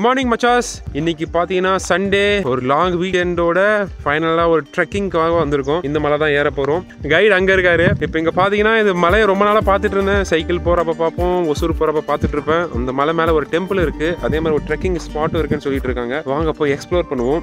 Morning மச்சாஸ். இன்னைக்கு பார்த்தீங்கன்னா Sunday, ஒரு லாங் வீக்கெண்டோட ஃபைனலாக ஒரு ட்ரெக்கிங்காக வந்திருக்கோம். இந்த மலை தான் ஏற போகிறோம். கைடு அங்கே இருக்காரு. இப்போ இங்கே பார்த்தீங்கன்னா இது மலையை ரொம்ப நாளாக பார்த்துட்டு இருந்தேன். சைக்கிள் போகிறப்ப பார்ப்போம், ஒசூர் போகிறப்ப பார்த்துட்டு இருப்பேன். அந்த மலை மேலே ஒரு டெம்பிள் இருக்குது, அதே மாதிரி ஒரு ட்ரெக்கிங் ஸ்பாட்டும் இருக்குன்னு சொல்லிட்டு இருக்காங்க. வாங்க போய் எக்ஸ்ப்ளோர் பண்ணுவோம்.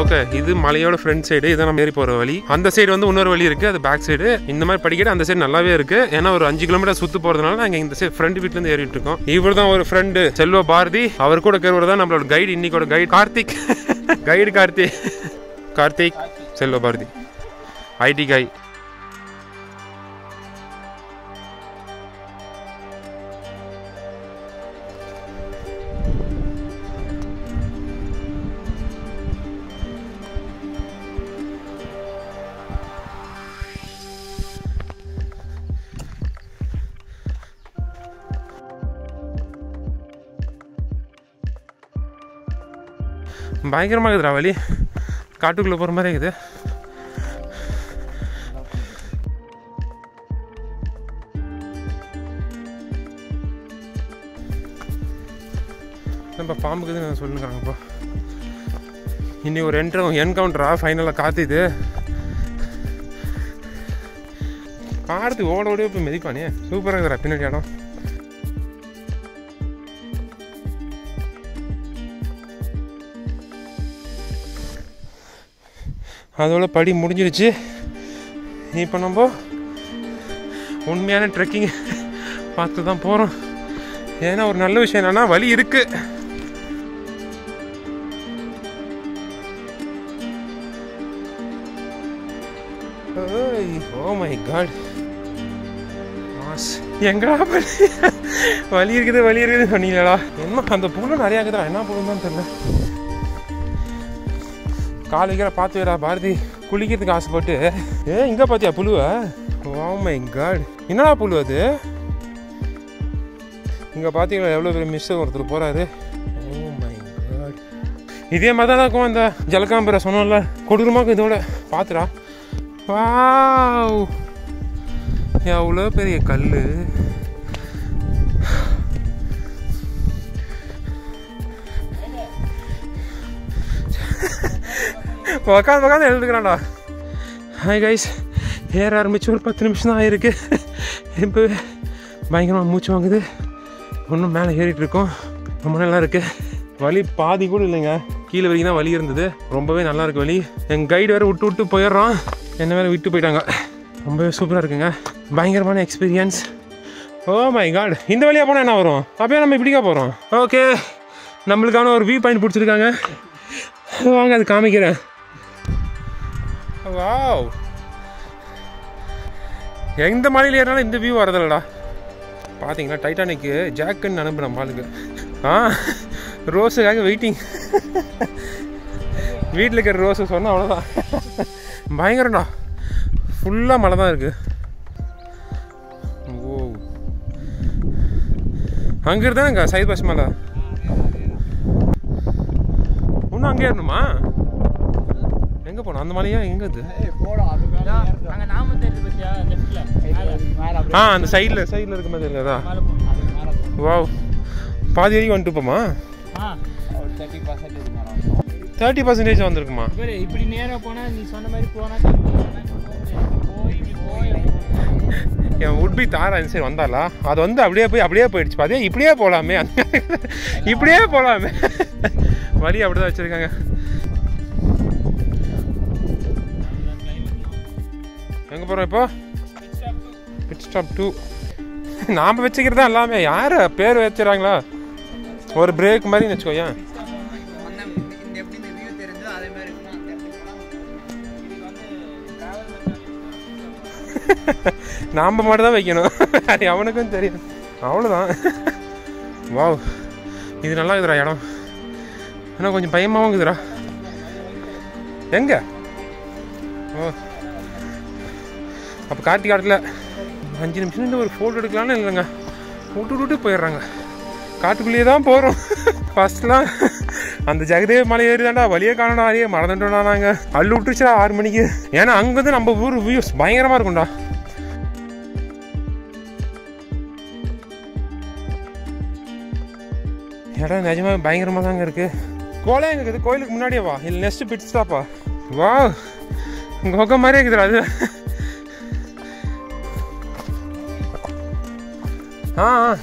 ஓகே, இது மலையோட ஃப்ரண்ட் சைடு. இதான் நம்ம ஏறி போகிற வழி. அந்த சைடு வந்து இன்னொரு வழி இருக்குது, அது பேக் சைடு. இந்த மாதிரி படிக்கட்டு அந்த சைடு நல்லாவே இருக்குது. ஏன்னா ஒரு 5 கிலோமீட்டர் சுற்று போகிறதுனால நாங்கள் இந்த சைடு ஃப்ரெண்ட் வீட்டிலேருந்து ஏறிட்டு இருக்கோம். இவர் தான் ஒரு ஃப்ரெண்டு செல்வ பாரதி. அவர் கூட இருக்கிறவர் தான் நம்மளோட கைடு. இன்னைக்கோட guide Karthik. Guide Karthik Selva Bharathi, ID கை. பயங்கரமாக இருக்குதுடா வழி, காட்டுக்குள்ளே போகிற மாதிரி இருக்குது. நம்ம பாம்புக்குது நான் சொல்லுங்கிறாங்கப்பா. இன்னி ஒரு என்கவுண்டரா ஃபைனலாக காத்துது. பார்த்து ஓட ஓடியே போய் மிதிப்பானே. சூப்பராக இருக்குதுடா பின்னாடி இடம். அதோட படி முடிஞ்சிருச்சு. இப்போ நம்ம உண்மையான ட்ரெக்கிங் பார்த்து தான் போகிறோம். ஏன்னா ஒரு நல்ல விஷயம் என்னன்னா வழி இருக்கு. ஓ மை காட், எங்கடா வழி இருக்குது சொன்னீங்களா? என்ன அந்த புழு நிறையா இருக்குதா? என்ன புழுன்னு தான் தெரியல. கால் வைக்கிற பார்த்து வரா பாரதி. குளிக்கிறதுக்கு ஆசைப்பட்டு இங்கே பார்த்தியா புழுவ? ஓ மை காட், என்னடா புழு அது? இங்கே பார்த்தீங்களா எவ்வளோ பெரிய மிஸ் ஒருத்தர் போகிறாரு. ஓ மை காட், இதே மாதிரி தான் இருக்கும் அந்த ஜலகாம்பரை சொன்னோம்ல, கொடூரமாக இதோட பார்த்துடா. வாவ், எவ்வளோ பெரிய கல். உக்காந்து எழுதுக்கிறான்டா. ஹாய் கைஸ், ஏற ஆரம்பிச்சு ஒரு 10 நிமிஷம் தான் ஆயிருக்கு. இப்போ பயங்கரமாக மூச்சு வாங்குது. ஒன்றும் மேலே ஏறிட்டு இருக்கோம். ரொம்ப நல்லா இருக்குது. வழி பாதி கூட இல்லைங்க, கீழே வரைக்கும் தான் வழி இருந்தது. ரொம்பவே நல்லா இருக்குது வழி. எங்கள் கைடு வேறு விட்டு போயிடுறான், என்ன வேறு விட்டு போயிட்டாங்க. ரொம்பவே சூப்பராக இருக்குங்க, பயங்கரமான எக்ஸ்பீரியன்ஸ். ஓ மை காட், இந்த வழியாக போனால் என்ன வரும்? அப்படியே நம்ம இப்படிக்கா போகிறோம். ஓகே, நம்மளுக்கான ஒரு வியூ பாயிண்ட் பிடிச்சிருக்காங்க. வாங்க அது காமிக்கிறேன். வாவ், எந்த மலையில் ஏறினாலும் இந்த வியூ வரதில்லடா. பார்த்தீங்களா, டைட்டானிக்கு ஜாக்குன்னு அனுப்பு நம்ம ஆளுக்கு. ரோஸுக்காக வெயிட்டிங். வீட்டில் இருக்கிற ரோஸு சொன்னால் அவ்வளோதான். பயங்கரம்டா, ஃபுல்லாக மழை தான் இருக்குது. ஓ, அங்கே இருந்தாங்க சைட் பஸ் மலை. இன்னும் அங்கே ஏறணுமா? எங்கே போனோம் அந்த மலையா? எங்கே அது? அந்த சைடில் இருக்க மாதிரி இல்லைதா? வாவ், பாதி வரைக்கும் வந்துட்டு போமா? 30% வந்துருக்குமா? இப்படி நேராக போனால் நீ சொன்ன மாதிரி போனால் என் உட்பி தாரா இந்த சைடு வந்தாலா? அது வந்து அப்படியே போயிடுச்சு. அதே இப்படியே போகலாமே, இப்படியே போகலாமே. வழி அப்படிதான் வச்சுருக்காங்க. எங்கே போகிறோம் இப்போ? Bit stop 2. நாம் வச்சுக்கிறது தான் எல்லாமே. யார் பேர் வச்சுறாங்களா? ஒரு பிரேக் மாதிரி வச்சுக்கோயேன். நாம் மட்டும் தான் வைக்கணும், அது அவனுக்கும் தெரியும். அவ்வளோதான். வாவ், இது நல்லா இருக்குதுடா இடம். ஆனால் கொஞ்சம் பயமாகவும் இருக்குதுடா. எங்கே? ஓ, அப்போ கார்த்திக் காட்டில் 5 நிமிஷம் ஒரு ஃபோட்டோ எடுக்கலான்னு இல்லைங்க, விட்டு போயிடுறாங்க. காட்டுக்குள்ளேயே தான் போகிறோம். ஃபஸ்ட்லாம் அந்த ஜெகதேவ் மலை ஏறி தாண்டா வழியே காணடா, அறையே மறந்துட்டோம்டா. நாங்கள் அள்ளு விட்டுருச்சா 6 மணிக்கு. ஏன்னா அங்கேருந்து நம்ம ஊர் வியூஸ் பயங்கரமாக இருக்கும்டா. இடம் நிஜமாக பயங்கரமாக தாங்க இருக்குது. கோலம் எங்கே இருக்குது? கோயிலுக்கு முன்னாடியே வா, இல்லை நெக்ஸ்ட்டு பிட் ஸ்டாப்பா? வா, கொக்க மாதிரியே இருக்குதுடா அது.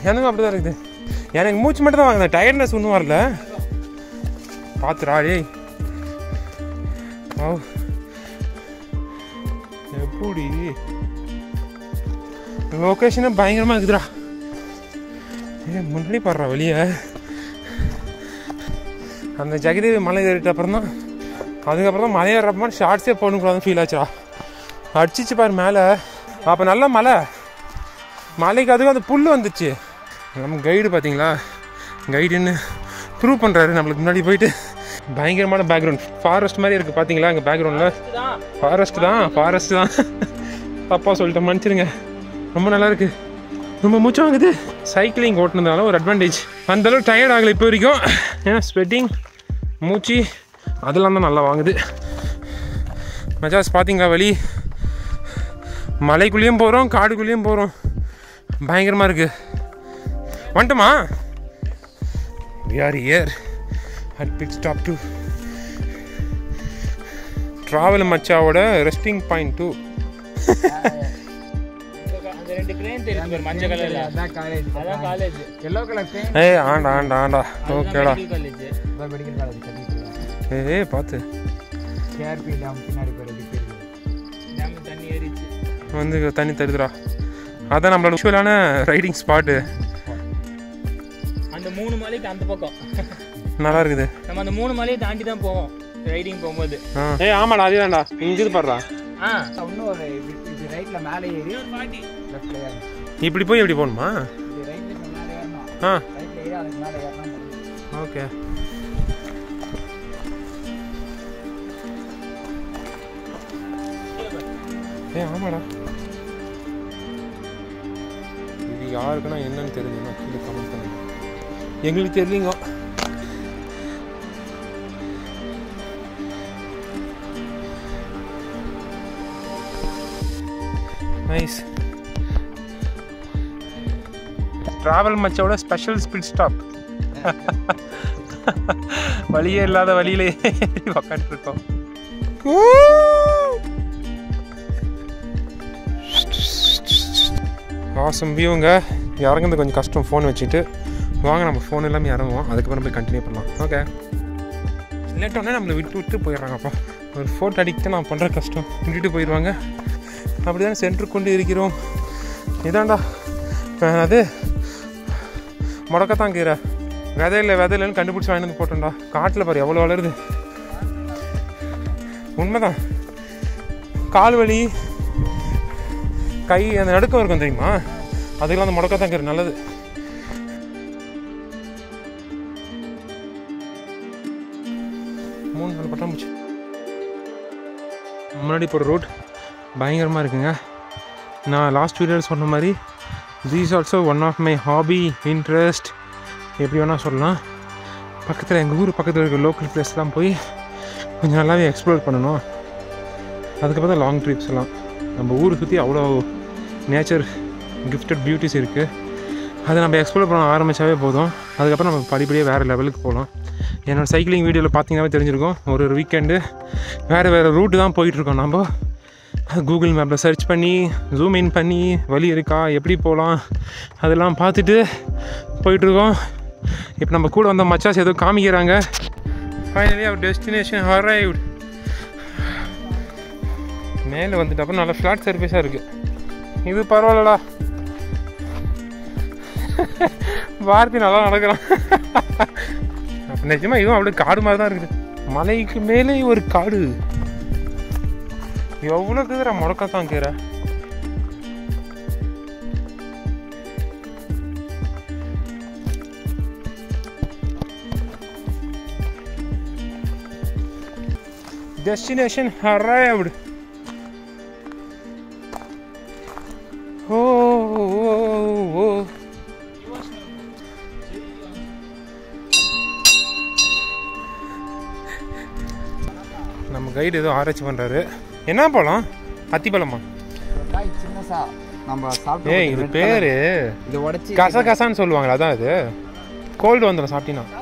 எனக்கும் அப்படி தான் இருக்குது. எனக்கு மூச்சு மட்டும் தான் வாங்கினேன், டயர்ட்னஸ் ஒன்றும் வரல. பார்த்துடா டேய். எப்படி லொக்கேஷனும் பயங்கரமாக இருக்குதுடா. முன்னாடி பாடுறா வெளியே. அந்த ஜெகதேவி மலை ஏறிட்ட அப்புறம் தான், அதுக்கப்புறம் தான் மலை ஏறுறப்ப மாதிரி ஷார்ட்ஸே போடணுக்கூடாதுன்னு ஃபீல் ஆச்சுடா. அடிச்சிச்சு பாரு மேலே. அப்போ நல்ல மலை, மலைக்கு அதுவும் அந்த புல் வந்துச்சு. நம்ம கைடு பார்த்தீங்களா, கைடுன்னு ப்ரூவ் பண்ணுறாரு நம்மளுக்கு முன்னாடி போயிட்டு. பயங்கரமான பேக்ரவுண்ட், ஃபாரஸ்ட் மாதிரி இருக்குது பார்த்தீங்களா. எங்கள் பேக்ரவுண்டில் ஃபாரஸ்ட் தான். தப்பாக சொல்லிட்டேன், மன்னிச்சிருங்க. ரொம்ப நல்லா இருக்குது, ரொம்ப மூச்சு வாங்குது. சைக்கிளிங் ஓட்டுனதுனால ஒரு அட்வான்டேஜ். அந்தளவு டயர்ட் ஆகலை இப்போ வரைக்கும். ஏன்னா ஸ்வெட்டிங், மூச்சு அதெல்லாம் தான் நல்லா வாங்குது. மஜாஸ் பார்த்தீங்களா, வழி மலைக்குள்ளேயும் போகிறோம், காடுக்குள்ளேயும் போகிறோம். பயங்கரமாக இருக்குது. வந்துட்டோமா? we are here at pit stop 2. Travel மச்சாவோட ரெஸ்டிங் பாயிண்ட் 2. ஆண்டா ஓகேடா. பார்த்து வந்து தண்ணி தருதுடா. அதான் நம்மளோட யூஷுவலான ரைடிங் ஸ்பாட்டு. அந்த 3 மலைக்கு அந்த பக்கம் நல்லா இருக்குது. நம்ம அந்த 3 மலையை தாண்டி தான் போவோம் ரைடிங் போகும்போது. ஆமாடா, அதேதான்டா. இங்கே பாடுறா, இப்படி போய் எப்படி போகணுமா? ஓகே. ஆமாடா. இது யாருக்குன்னா என்னன்னு தெரிஞ்சுன்னா கீழே கமெண்ட் பண்ணுங்க. எங்களுக்கு தெரியலீங்க. நைஸ். ட்ராவல் மச்சோட ஸ்பெஷல் ஸ்பீட் ஸ்டாப். வழியே இல்லாத வழியிலே உக்காந்துருக்கோம். ஆசம் வியூங்க. இறங்குறது கொஞ்சம் கஷ்டம் ஃபோன் வச்சுட்டு. வாங்க நம்ம ஃபோன் எல்லாமே இறங்குவோம், அதுக்கப்புறம் போய் கண்டினியூ பண்ணலாம். ஓகே. லேட்டோடனே நம்மளை விட்டு போயிடுறாங்கப்பா. ஒரு ஃபோட்டோ அடிக்கிட்டு நான் பண்ணுற கஷ்டம், விட்டுட்டு போயிடுவாங்க. அப்படி தானே சென்ட்ரு கொண்டு இருக்கிறோம். இதாண்டா அது முடக்கத்தான் கீரை. விதையில்லைன்னு கண்டுபிடிச்சி வாங்கி வந்து போட்டோம்டா. காட்டில் பாரு எவ்வளோ வளருது. உண்மைதான். கால் வலி, கை அந்த நடுக்கம் இருக்கும் தெரியுமா, அதுக்கெல்லாம் அந்த முடக்கத்தான் கீரை நல்லது. மூணு பட்டாம்பூச்சி முன்னாடி போகிற ரோட் பயங்கரமாக இருக்குங்க. நான் லாஸ்ட் வீடியோவில் சொன்ன மாதிரி these also one of my hobby, interest, எப்படி வேணால் சொல்லலாம். பக்கத்தில் எங்கள் ஊர் பக்கத்தில் இருக்க லோக்கல் பிளேஸ்லாம் போய் கொஞ்சம் நல்லாவே எக்ஸ்ப்ளோர் பண்ணணும். அதுக்கப்புறம் தான் லாங் ட்ரிப்ஸ் எல்லாம். நம்ம ஊரை சுற்றி அவ்வளோ நேச்சர் கிஃப்டட் பியூட்டிஸ் இருக்குது. அதை நம்ம எக்ஸ்ப்ளோர் பண்ண ஆரம்பித்தாவே போதும். அதுக்கப்புறம் நம்ம படிப்படியாக வேறு லெவலுக்கு போகலாம். என்னோடய சைக்கிளிங் வீடியோவில் பார்த்தீங்கன்னாவே தெரிஞ்சிருக்கும். ஒரு வீக்கெண்டு வேறு ரூட்டு தான் போயிட்டுருக்கோம். நம்ம கூகுள் மேப்பில் சர்ச் பண்ணி ஜூம் இன் பண்ணி வழி இருக்கா, எப்படி போகலாம் அதெல்லாம் பார்த்துட்டு போயிட்டுருக்கோம். இப்போ நம்ம கூட வந்த மச்சாஸ் ஏதோ காமிக்கிறாங்க. ஃபைனலி அவர் டெஸ்டினேஷன் அரைவ்ட். மேலே வந்துட்டு அப்புறம் நல்லா ஃப்ளாட் சர்ஃபேஸாக இருக்குது. இது பரவாயில்லடா. பாரதி நல்லா நடக்கிறான். அப்போ நிஜமாக இதுவும் அப்படியே காடு மாதிரி தான் இருக்குது. மலைக்கு மேலே ஒரு காடு. எவ்வளோ இருக்குதுடா முடக்கத்தான் கீரை. Destination arrived. Oh. கைடு ஏதோ ஆராய்ச்சி பண்ணுறாரு. என்ன பழம்? அத்திப்பழமா? சின்னசா நம்ம சாப்பிட்டு. ஏய் இது பேர் இது உடச்சி கசகசான்னு சொல்லுவாங்களா? அதான் இது கோல்டு வந்துடும் சாப்பிட்டீங்கன்னா.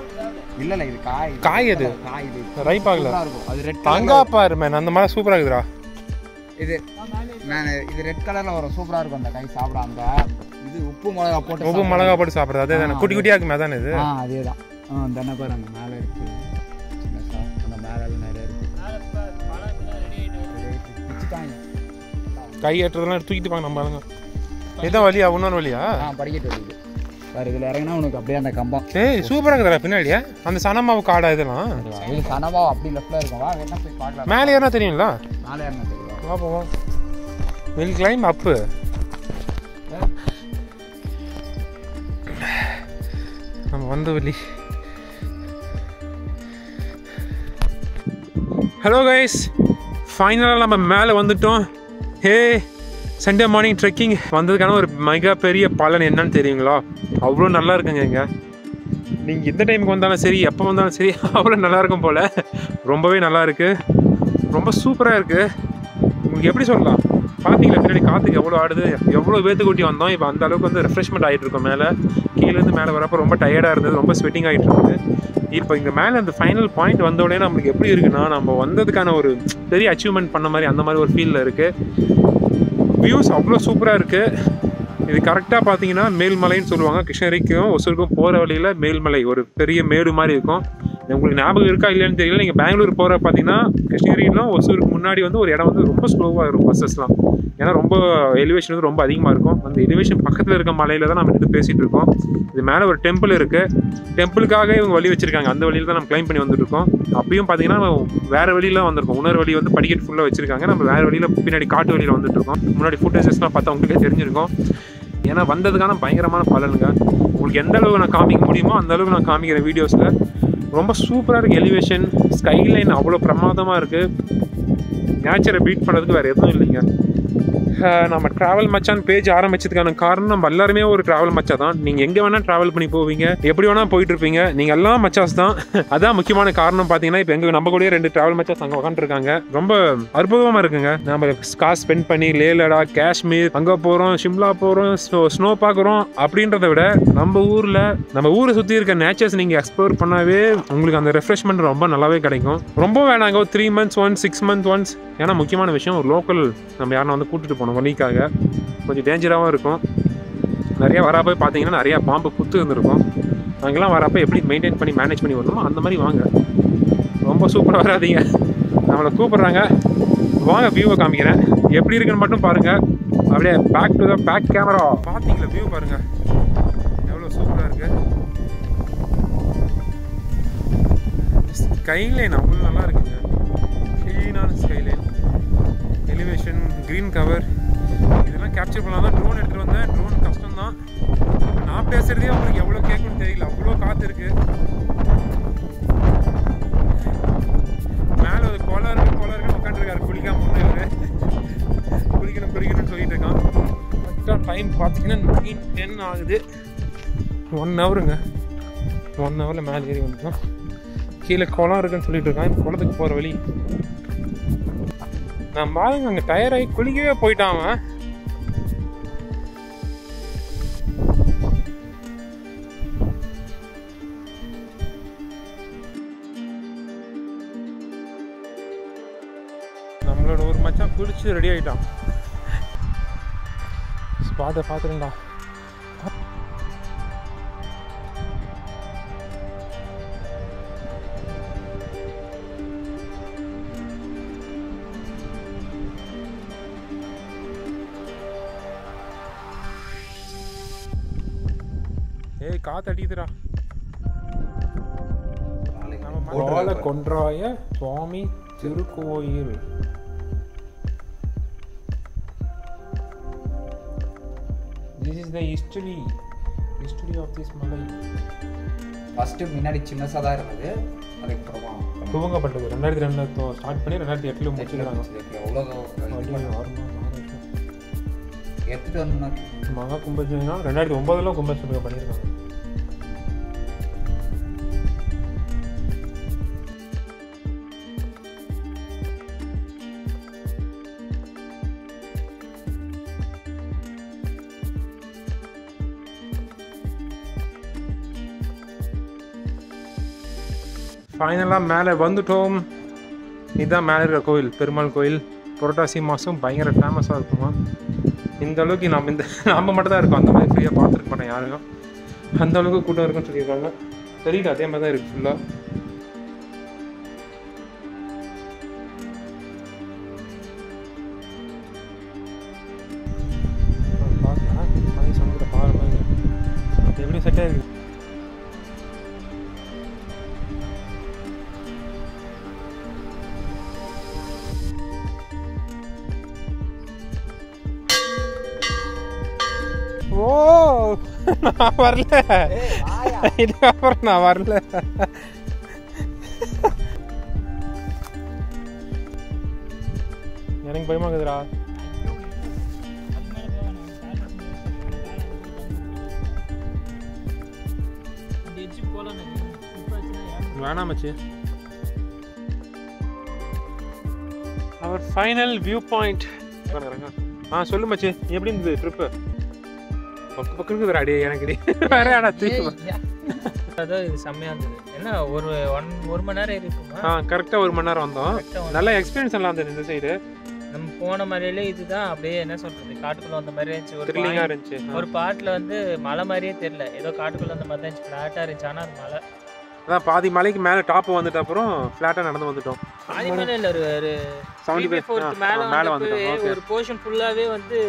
இல்லை இது காய் அது காய். இது ரைப் ஆகல. அது ரெட் தங்காப்பாரு மேன் அந்த மாதிரி சூப்பராக இருக்குதுடா. இது இது ரெட் கலரில் வரும். சூப்பராக இருக்கும் அந்த காய் சாப்பிட. அந்த இது உப்பு மிளகா போட்டு சாப்பிட்றது அதே தானே? குட்டி குட்டியாக இருக்குமே அதானே இது? அதே தான். தானே பாரு அங்கே மேலே இருக்குது. சின்னசா அந்த மேலே நிறைய இருக்குது. கை ஏற்றுறதுலாம் தூக்கிட்டு பாங்க நம்ம ஆளுங்க. இதுதான் வழியா? இன்னொரு வழியா? படிக்கட்டு வழியுது வேறு. இதில் இறங்கினா உனக்கு அப்படியே அந்த கம்பம். ஏய் சூப்பராக இருக்குதா பின்னாடியா? அந்த சனமாவு காடா இதெல்லாம்? இது சனமாவு அப்படி லெஃப்டில் இருக்கும். வா வேணா போய் பார்க்கலாம். மேலே ஏறினா தெரியுங்களா? மேலே ஏறினா தெரியும். வா போவோம். வில் கிளைம் அப்பு. நம்ம வந்த வழி. ஹலோ கைஸ், ஃபைனலாக நம்ம மேலே வந்துட்டோம். ஹே, சண்டே மார்னிங் ட்ரெக்கிங் வந்ததுக்கான ஒரு மிகப்பெரிய பலன் என்னன்னு தெரியுங்களா? அவ்வளோ நல்லா இருக்குங்க இங்கே. நீங்கள் எந்த டைமுக்கு வந்தாலும் சரி, எப்போ வந்தாலும் சரி, அவ்வளோ நல்லாயிருக்கும் போல். ரொம்பவே நல்லா இருக்குது, ரொம்ப சூப்பராக இருக்குது. உங்களுக்கு எப்படி சொல்லலாம்? பார்த்தீங்களா பின்னாடி காற்றுக்கு எவ்வளோ ஆடுது, எவ்வளோ வேத்து கூட்டி வந்தோம். இப்போ அந்த அளவுக்கு வந்து ரெஃப்ரெஷ்மெண்ட் ஆகிட்டு இருக்கோம். மேலே கீழேருந்து மேலே வரப்போ ரொம்ப டயர்டாக இருந்தது, ரொம்ப ஸ்வெட்டிங் ஆகிட்டு இருந்தது. இப்போ இங்கே மேலே அந்த ஃபைனல் பாயிண்ட் வந்த உடனே நம்மளுக்கு எப்படி இருக்குன்னா, நம்ம வந்ததுக்கான ஒரு பெரிய அச்சீவ்மெண்ட் பண்ண மாதிரி அந்த மாதிரி ஒரு ஃபீலில் இருக்குது. வியூஸ் அவ்வளோ சூப்பராக இருக்குது. இது கரெக்டாக பார்த்தீங்கன்னா மேல்மலைன்னு சொல்லுவாங்க. கிருஷ்ணகிரிக்கும் ஒசூருக்கும் போகிற வழியில் மேல்மலை ஒரு பெரிய மேடு மாதிரி இருக்கும். உங்களுக்கு ஞாபகம் இருக்கா இல்லையான்னு தெரியல. நீங்கள் பெங்களூர் போகிற பார்த்தீங்கன்னா கிருஷ்ணகிரியிலும் ஒசூருக்கு முன்னாடி வந்து ஒரு இடம் வந்து ரொம்ப ஸ்லோவாக இருக்கும் பஸ்ஸஸ்லாம். ஏன்னா ரொம்ப எலிவேஷன் வந்து ரொம்ப அதிகமாக இருக்கும். அந்த எலிவேஷன் பக்கத்தில் இருக்க மலையில் தான் நம்ம எடுத்து பேசிகிட்டு இருக்கோம். இது மேலே ஒரு டெம்பிள் இருக்குது. டெம்பிளுக்காக இவங்க வழி வச்சுருக்காங்க. அந்த வழியில் தான் நம்ம கிளைம் பண்ணி வந்துட்டு இருக்கோம். அப்பயும் பார்த்தீங்கன்னா நம்ம வேறு வழியில் வந்திருக்கோம். இன்னொரு வழி வந்து படிக்கட் ஃபுல்லாக வச்சுருக்காங்க. நம்ம வேறு வழியில் பின்னாடி காட்டு வழியில் வந்துட்டு இருக்கோம். முன்னாடி ஃபுட்டேஜஸ்லாம் பார்த்தா உங்களுக்கே தெரிஞ்சிருக்கும். ஏன்னா வந்ததுக்கான பயங்கரமான பலனுங்க. உங்களுக்கு எந்த அளவுக்கு நான் காமிக்க முடியுமோ அந்த அளவுக்கு நான் காமிக்கிறேன் வீடியோஸில். ரொம்ப சூப்பராக இருக்குது எலிவேஷன், ஸ்கைலைன் அவ்வளோ பிரமாதமாக இருக்குது. நேச்சரை பீட் பண்ணுறதுக்கு வேறு எதுவும் இல்லைங்க. நம்ம ட்ராவல் மச்சான் பேஜ் ஆரம்பிச்சதுக்கான காரணம் நம்ம எல்லாருமே ஒரு ட்ராவல் மச்சா தான். நீங்கள் எங்கே வேணால் ட்ராவல் பண்ணி போவீங்க, எப்படி வேணால் போயிட்டு இருப்பீங்க. நீங்கள் எல்லாம் மச்சாஸ் தான். அதான் முக்கியமான காரணம். பார்த்தீங்கன்னா இப்போ நம்ம கூட 2 ட்ராவல் மச்சாஸ் அங்கே உட்காந்துருக்காங்க. ரொம்ப அற்புதமாக இருக்குங்க. நம்ம காசு ஸ்பெண்ட் பண்ணி லே லடாக், காஷ்மீர் அங்கே போகிறோம், ஷிம்லா போகிறோம், ஸ்னோ பார்க்குறோம் அப்படின்றத விட நம்ம ஊரை சுற்றி இருக்க நேச்சர்ஸ் நீங்கள் எக்ஸ்ப்ளோர் பண்ணாவே உங்களுக்கு அந்த ரெஃப்ரெஷ்மெண்ட் ரொம்ப நல்லாவே கிடைக்கும். ரொம்ப வேணாங்க ஒரு 3 months ஒன்ஸ், 6 months ஒன்ஸ். ஏன்னா முக்கியமான விஷயம் ஒரு லோக்கல் நம்ம யாரும் வந்து கூட்டிகிட்டு போகணும். வழிக்காக கொஞ்சம் டேஞ்சராகவும் இருக்கும். நிறையா வரப்போ பார்த்தீங்கன்னா நிறையா பாம்பு புத்து இருந்திருக்கும். அங்கெல்லாம் வரப்போ எப்படி மெயின்டைன் பண்ணி மேனேஜ் பண்ணி வரணுமோ அந்த மாதிரி வாங்க. ரொம்ப சூப்பராக வராதிங்க, நம்மளை கூப்பிட்றாங்க. வாங்க வியூவை காமிக்கிறேன், எப்படி இருக்குன்னு மட்டும் பாருங்கள். அப்படியே back to the back camera. பார்த்தீங்களா வியூ பாருங்கள் எவ்வளோ சூப்பராக இருக்குது. ஸ்கைலைன் அவ்வளோ நல்லா இருக்குங்க. க்ளீனான ஸ்கைலைன், எலிவேஷன், க்ரீன் கவர் இதெல்லாம் கேப்சர் பண்ணலாம் தான் ட்ரோன் எடுத்துகிட்டு வந்தேன். ட்ரோன் கஷ்டம்தான். நான் பேசுகிறதே உங்களுக்கு எவ்வளோ கேட்கணும்னு தெரியல, அவ்வளோ காற்று இருக்குது. மேலே ஒரு கோளாறுன்னு உட்காந்துருக்காரு. குளிக்காம முன்னே குளிக்கணும்னு சொல்லிட்டு இருக்கான். கரெக்டாக டைம் பார்த்தீங்கன்னா 9:10 ஆகுது. 1 ஹவருங்க. 1 ஹவரில் மேலே ஏறி வந்துட்டோம். கீழே குளம் இருக்குன்னு சொல்லிட்டு இருக்கான். குளத்துக்கு போகிற வழி. நான் பாருங்க அங்கே டயராகி குளிக்கவே போயிட்டான் அவன். நம்மளோட ஒரு மச்சான் குளிச்சு ரெடி ஆகிட்டான். பார்த்துருந்தா காத்தடிக்குதுடா. கொன்றாய சுவாமி திருக்கோயில். This is the history of this மலை. ஃபர்ஸ்ட் முன்னாடி சின்னசா தான் இருந்தது. அதுக்கப்புறமா துவங்கப்பட்டது 2002 ஸ்டார்ட் பண்ணி 2008 முடிச்சிருக்காங்க. எடுத்துட்டு வந்தோம்னா மகா கும்பாபிஷேகம் 2009 கும்பாபிஷேகம் பண்ணியிருக்காங்க. ஃபைனலாக மேலே வந்துட்டோம். இதுதான் மேலே இருக்கிற கோயில், பெருமாள் கோயில். புரட்டாசி மாதம் பயங்கர ஃபேமஸாக இருக்குமா. இந்த அளவுக்கு நம்ம மட்டும் தான் இருக்கோம், அந்த மாதிரி ஃப்ரீயாக பார்த்துருக்க மாட்டோம் யாரும். அந்த அளவுக்கு கூட்டம் இருக்குன்னு சொல்லியிருக்காங்க. தெரியல, அதே மாதிரி தான் இருக்குது ஃபுல்லாக. எப்படி செட் ஆயிருக்கு. ஓ நான் வரல, இதுக்கப்புறம் நான் வரல. எனக்கு பயமா இருக்குதுடா. வேணாம் மச்சி. அவர் ஃபைனல் வியூ பாயிண்ட். சொல்லு மச்சி, எப்படி இருந்தது ட்ரிப்பு? பக்கம் இருக்குதுடா அடி எனக்கு வேற ஆடா திருப்பி. அதான் இது செம்மையாக இருந்தது. என்ன ஒரு மணி நேரம் இருக்குமா? கரெக்டாக 1 மணி நேரம் வந்தோம். நல்ல எக்ஸ்பீரியன்ஸ் எல்லாம் இருந்தது இந்த சைடு. நம்ம போன மாதிரியிலே இதுதான் அப்படியே என்ன சொல்றது, காட்டுக்குள்ள வந்த மாதிரி இருந்துச்சு. ஒரு த்ரில்லிங்காக இருந்துச்சு. ஒரு பாட்டில் வந்து மலை மாதிரியே தெரியல, ஏதோ காட்டுக்குள்ள வந்த மாதிரி தான் இருந்துச்சு. ஃப்ளாட்டாக இருந்துச்சு. ஆனால் அது மலை அதான் பாதி மலைக்கு மேலே டாப் வந்துட்டு அப்புறம் ஃப்ளாட்டாக நடந்து வந்துட்டோம். பாதி மேலே இல்லை, ஒரு 75 மேலே வந்துட்டோம். ஒரு போர்ஷன் ஃபுல்லாகவே வந்து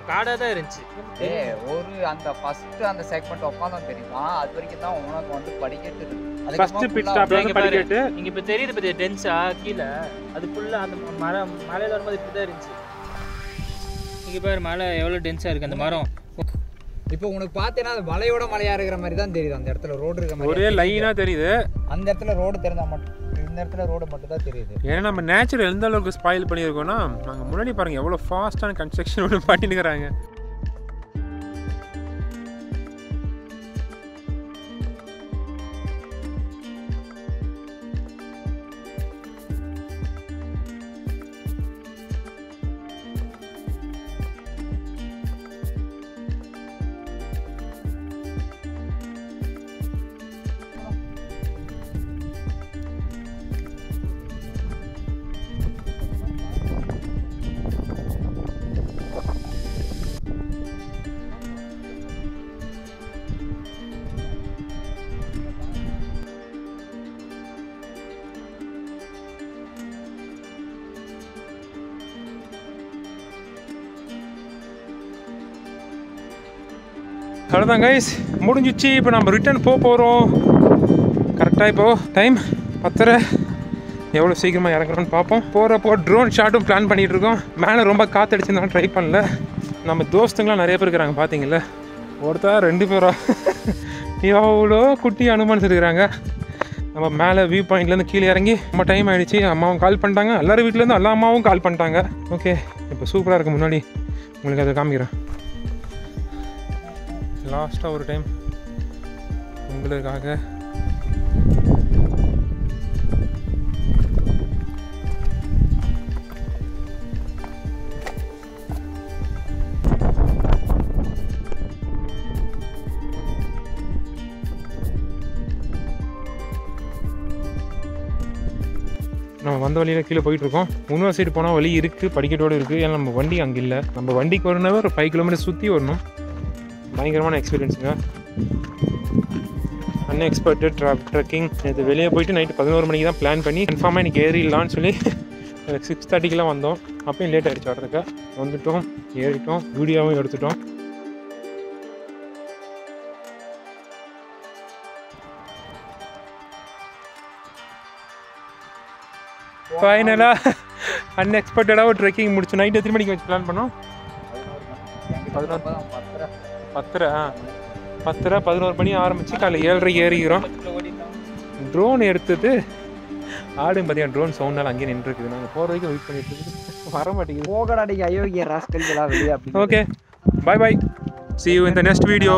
காடாக தான் இருந்துச்சு. ஒரு அந்த ஃபர்ஸ்ட் அந்த செக்மெண்ட் உட்காந்தோம் தெரியுமா, அது வரைக்கும் தான் உனக்கு வந்து படிக்கட்டு இருக்கு. ஃபர்ஸ்ட் பிட் ஸ்டாப்ல வந்து படிக்கட்டு. இங்க இப்ப தெரியுது பத்தியா டென்ஸா கீழ, அது ஃபுல்லா அந்த மலையில வரும்போது இப்படி தான் இருந்துச்சு. இங்க பாரு மலை எவ்வளவு டென்ஸா இருக்கு அந்த மரம். இப்போ உனக்கு பார்த்தேன்னா அது மலையோட மலையா இருக்கிற மாதிரி தான் தெரியுது. அந்த இடத்துல ரோடு இருக்க மாதிரி ஒரே லைனா தெரியுது. அந்த இடத்துல ரோடு தெரிஞ்சா மட்டும், இந்த இடத்துல ரோடு மட்டும் தான் தெரியுது. ஏன்னா நம்ம நேச்சர் எந்த அளவுக்கு ஸ்பாயில் பண்ணியிருக்கோம்னா, நாங்கள் முன்னாடி பாருங்க எவ்வளோ ஃபாஸ்ட்டான கன்ஸ்ட்ரக்ஷன் ஒன்று பண்ணிட்டுக்கிறாங்க. அவ்வளோதான் கைஸ், முடிஞ்சிச்சு. இப்போ நம்ம ரிட்டர்ன் போகிறோம். கரெக்டாக இப்போது டைம் 10:30. எவ்வளோ சீக்கிரமாக இறங்குறோன்னு பார்ப்போம். போகிறப்போ ட்ரோன் ஷாட்டும் பிளான் பண்ணிகிட்ருக்கோம். மேலே ரொம்ப காற்றடிச்சுருந்தாலும் ட்ரை பண்ணல. நம்ம தோஸ்துங்களாம் நிறைய பேர் இருக்கிறாங்க பார்த்தீங்கள. ஒருத்தர் 2 பேரா எவ்வளோ குட்டி அனுமானிச்சு இருக்கிறாங்க. நம்ம மேலே வியூ பாயிண்ட்லேருந்து கீழே இறங்கி ரொம்ப டைம் ஆகிடுச்சு. அம்மாவும் கால் பண்ணிட்டாங்க, எல்லாரும் வீட்டிலேருந்து எல்லா அம்மாவும் கால் பண்ணிட்டாங்க. ஓகே, இப்போ சூப்பராக இருக்குது. முன்னாடி உங்களுக்கு அதை காமிக்கிறேன். லாஸ்ட்டாக ஒரு டைம் உங்களுக்காக. நம்ம வந்த வழியில் கீழே போயிட்டுருக்கோம். இன்னொரு சைடு போனால் வழி இருக்குது, படிக்கட்டோடு இருக்குது. ஏன்னா நம்ம வண்டி அங்கே இல்லை. நம்ம வண்டிக்கு வரணுன்னா ஒரு 5 கிலோமீட்டர் சுற்றி வரணும். பயங்கரமான எக்ஸ்பீரியன்ஸுங்க. Unexpected trekking. இது வெளியே போயிட்டு நைட்டு 11 மணிக்கு தான் பிளான் பண்ணி கன்ஃபார்மாக இன்றைக்கி ஏறிடலான்னு சொல்லி 6:30க்கெலாம் வந்தோம். அப்பயும் லேட் ஆகிடுச்சு வரதுக்கு. வந்துட்டோம், ஏறிட்டோம், வீடியோவும் எடுத்துட்டோம். ஃபைனலாக அன்எக்ஸ்பெக்டடாக ஒரு ட்ரெக்கிங் முடிச்சு. நைட்டு எத்தனை மணிக்கு வச்சு பிளான் பண்ணோம்? 11 மணி ஆரம்பிச்சு காலையில் 7:30 ஏறிக்கிறோம். ட்ரோன் எடுத்தது ஆடும் பார்த்தீங்கன்னா ட்ரோன் சவுண்டால் அங்கேயே நின்றுருக்குது. நாங்கள் போகிற வரைக்கும் வெயிட் பண்ணிட்டு இருக்குது, வர மாட்டேங்குது. போகடாடிக்கு அயோக்கிய ராஸ்கல்களா வெளியே. Okay, bye bye, see you in the next video.